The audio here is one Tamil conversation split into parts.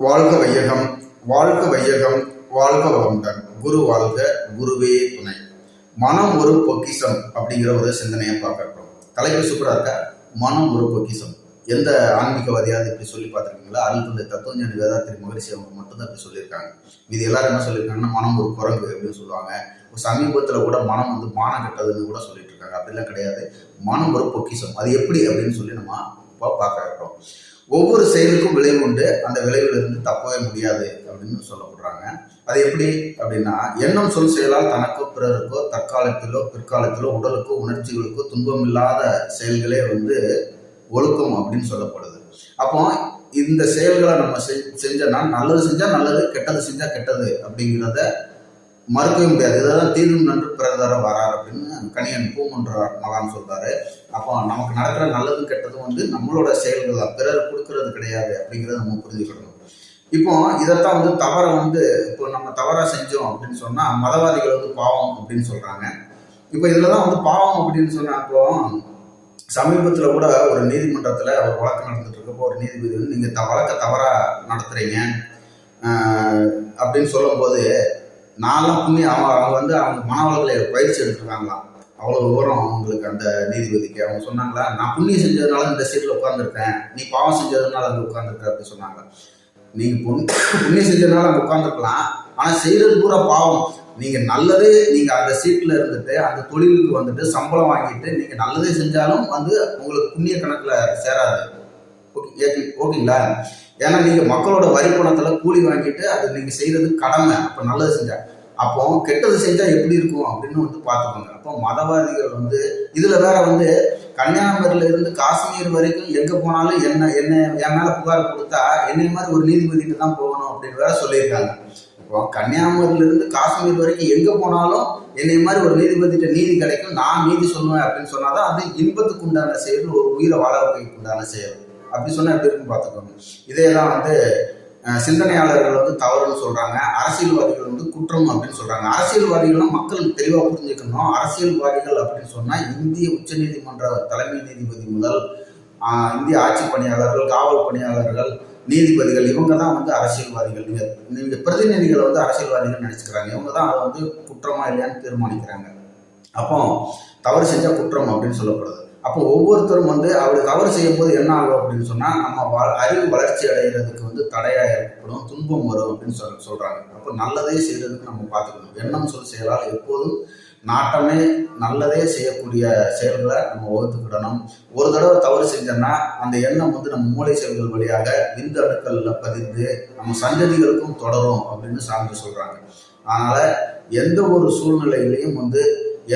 வாழ்க வையகம், வாழ்க வையகம், வாழ்க வளமுடன். குரு வாழ்க, குருவே துணை. மனம் ஒரு பொக்கிஷம் அப்படிங்கிற ஒரு சிந்தனையை பார்க்கிறோம். தலைப்பு சூப்பராக இருக்க. மனம் ஒரு பொக்கிஷம். எந்த ஆன்மீகவாதியாவது இப்படி சொல்லி பார்த்துருக்கீங்களா? அருள்தந்தை தத்துவஞானி வேதாத்திரி மகரிஷி அவங்க மட்டும்தான் இப்படி சொல்லியிருக்காங்க. இது எல்லாரும் என்ன சொல்லியிருக்காங்கன்னா, மனம் ஒரு குரங்கு அப்படின்னு சொல்லுவாங்க. சமீபத்தில் கூட மனம் வந்து மானம் கெட்டதுன்னு கூட சொல்லிட்டு இருக்காங்க. அப்படிலாம் கிடையாது. மனம் ஒரு பொக்கிஷம். அது எப்படி அப்படின்னு சொல்லி நம்ம பார்க்க இருக்கிறோம். ஒவ்வொரு செயலுக்கும் விளைவு உண்டு. அந்த விளைவிலிருந்து தப்பவே முடியாது அப்படின்னு சொல்லப்படுறாங்க. அது எப்படி அப்படின்னா, எண்ணம் சொல் செயலால் தனக்கோ பிறருக்கோ தற்காலத்திலோ பிற்காலத்திலோ உடலுக்கோ உணர்ச்சிகளுக்கோ துன்பம் இல்லாத செயல்களே வந்து ஒழுக்கம் அப்படின்னு சொல்லப்படுது. அப்போ இந்த செயல்களை நம்ம செஞ்சோம்னா, நல்லது செஞ்சா நல்லது, கெட்டது செஞ்சா கெட்டது அப்படிங்கிறத மறுக்கவே முடியாது. இதெல்லாம் தீர்வும் நன்று பிறதர வரார் அப்படின்னு கணியன் பூமன்ற மகான் சொல்றாரு. அப்போ நமக்கு நடக்கிற நல்லதும் கெட்டதும் வந்து நம்மளோட செயல்கள் தான், பிறர் கொடுக்கறது கிடையாது அப்படிங்கிறத நம்ம புரிஞ்சுக்கணும். இப்போ இதைத்தான் வந்து தவறை வந்து இப்போ நம்ம தவறாக செஞ்சோம் அப்படின்னு சொன்னா மதவாதிகள் வந்து பாவம் அப்படின்னு சொல்றாங்க. இப்போ இதுலதான் வந்து பாவம் அப்படின்னு சொன்னா, அப்போ சமீபத்தில் கூட ஒரு நீதிமன்றத்தில் ஒரு வழக்கு நடந்துட்டு இருக்கப்போ ஒரு நீதிபதி வந்து நீங்க வழக்கை தவறா நடத்துறீங்க அப்படின்னு சொல்லும் போது, நான்லாம் புண்ணியம் அவங்க வந்து அவங்க மனவளங்களை பயிற்சி எடுத்துருக்காங்களாம். அவ்வளோ விவரம் அவங்களுக்கு அந்த நீதிபதிக்கு. அவங்க சொன்னாங்களா, நான் புண்ணியம் செஞ்சதுனால இந்த சீட்டில் உட்காந்துருக்கேன், நீ பாவம் செஞ்சதுனால அங்கே உட்காந்துருக்க அப்படின்னு சொன்னாங்க. நீங்கள் புண்ணியம் செஞ்சதுனால அங்கே உட்காந்துருக்கலாம், ஆனால் செய்கிறது பூரா பாவம். நீங்கள் நல்லதே நீங்கள் அந்த சீட்டில் இருந்துட்டு அந்த தொழிலுக்கு வந்துட்டு சம்பளம் வாங்கிட்டு நீங்கள் நல்லதே செஞ்சாலும் வந்து உங்களுக்கு புண்ணிய கணக்கில் சேராது. ஓகேங்களா? ஏன்னா நீங்கள் மக்களோட வரி பணத்தில் கூலி வாங்கிட்டு அது நீங்கள் செய்கிறது கடமை. அப்போ நல்லது செஞ்சா, அப்போ கெட்டது செஞ்சால் எப்படி இருக்கும் அப்படின்னு வந்து பார்த்துக்கோங்க. அப்போ மதவாதிகள் வந்து இதில் வேற வந்து கன்னியாகுமரியில இருந்து காஷ்மீர் வரைக்கும் எங்கே போனாலும் என் மேலே புகார் கொடுத்தா என்னை மாதிரி ஒரு நீதிபதிட்டு தான் போகணும் அப்படின்னு வேற சொல்லியிருக்காங்க. இப்போ கன்னியாகுமரியிலிருந்து காஷ்மீர் வரைக்கும் எங்கே போனாலும் என்னை மாதிரி ஒரு நீதிபதிட்ட நீதி கிடைக்கும், நான் நீதி சொல்லுவேன் அப்படின்னு சொன்னாதான் அது இன்பத்துக்கு உண்டான செயல், ஒரு உயிரை வாழ வைக்க உண்டான செயல். அப்படி சொன்னா எப்படி இருக்குன்னு பார்த்துக்கோங்க. இதே தான் வந்து சிந்தனையாளர்கள் வந்து தவறுன்னு சொல்றாங்க, அரசியல்வாதிகள் வந்து குற்றம் அப்படின்னு சொல்றாங்க. அரசியல்வாதிகள்லாம் மக்கள் தெளிவாக புரிஞ்சுக்கணும். அரசியல்வாதிகள் அப்படின்னு சொன்னா இந்திய உச்சநீதிமன்ற தலைமை நீதிபதி முதல் இந்திய ஆட்சி பணியாளர்கள், காவல் பணியாளர்கள், நீதிபதிகள், இவங்க தான் வந்து அரசியல்வாதிகள். நீங்க பிரதிநிதிகளை வந்து அரசியல்வாதிகள் நினைச்சுக்கிறாங்க. இவங்க தான் அதை வந்து குற்றமா இல்லையான்னு தீர்மானிக்கிறாங்க. அப்போ தவறு செஞ்சா குற்றம் அப்படின்னு சொல்லப்படுது. அப்போ ஒவ்வொருத்தரும் வந்து அவர் தவறு செய்யும் போது என்ன ஆகும் அப்படின்னு சொன்னா, நம்ம அறிவு வளர்ச்சி அடைகிறதுக்கு வந்து தடையா ஏற்படும், துன்பம் வரும் அப்படின்னு சொல்றாங்க. அப்போ நல்லதே செய்யறதுக்கு நம்ம பார்த்துக்கணும். எண்ணம் சொல் செயலால் எப்போதும் நாட்டமே நல்லதே செய்யக்கூடிய செயல்களை நம்ம வகுத்துக்கிடணும். ஒரு தடவை தவறு செஞ்சோம்னா அந்த எண்ணம் வந்து நம்ம மூளை செயல்கள் வழியாக விந்து அணுக்கள்ல பதிந்து நம்ம சந்ததிகளுக்கும் தொடரும் அப்படின்னு சான்று சொல்றாங்க. அதனால எந்த ஒரு சூழ்நிலையிலையும் வந்து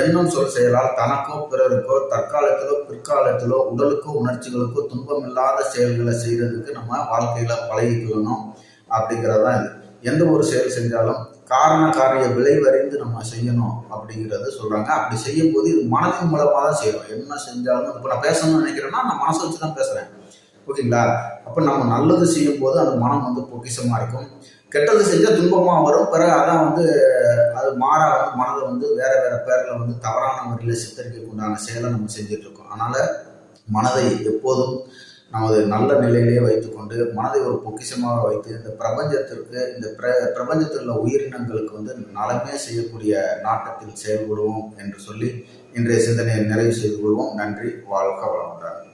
எண்ணம் சொல் செயலால் தனக்கோ பிறருக்கோ தற்காலத்திலோ பிற்காலத்திலோ உடலுக்கோ உணர்ச்சிகளுக்கோ துன்பம் இல்லாத செயல்களை செய்யறதுக்கு நம்ம வாழ்க்கையில பழகிக்கணும் அப்படிங்கிறதான் இது. எந்த ஒரு செயல் செஞ்சாலும் காரண காரிய விளைவறிந்து நம்ம செய்யணும் அப்படிங்கிறத சொல்றாங்க. அப்படி செய்யும் போது இது மனதின் மூலமாக தான் செய்யணும். என்ன செஞ்சாலும் இப்போ நான் பேசணும்னு நினைக்கிறேன்னா நான் மனசை வச்சு தான் பேசுறேன். ஓகேங்களா? அப்போ நம்ம நல்லது செய்யும் போது அந்த மனம் வந்து பொக்கிஷமா இருக்கும். கெட்டது செஞ்சால் துன்பமாக வரும். பிறகு அதான் வந்து அது மாறா வந்து மனதை வந்து வேற வேற பேர்ல வந்து தவறான முறையில் சித்தரிக்க உண்டான செயலை நம்ம செஞ்சுட்டு இருக்கோம். அதனால மனதை எப்போதும் நமது நல்ல நிலையிலேயே வைத்துக்கொண்டு மனதை ஒரு பொக்கிஷமாக வைத்து இந்த பிரபஞ்சத்திற்கு இந்த பிரபஞ்சத்தில் உள்ள உயிரினங்களுக்கு வந்து நலமே செய்யக்கூடிய நாட்டத்தில் செயல்படுவோம் என்று சொல்லி இன்றைய சிந்தனையை நிறைவு செய்து கொள்வோம். நன்றி. வாழ்க வளமுடன்.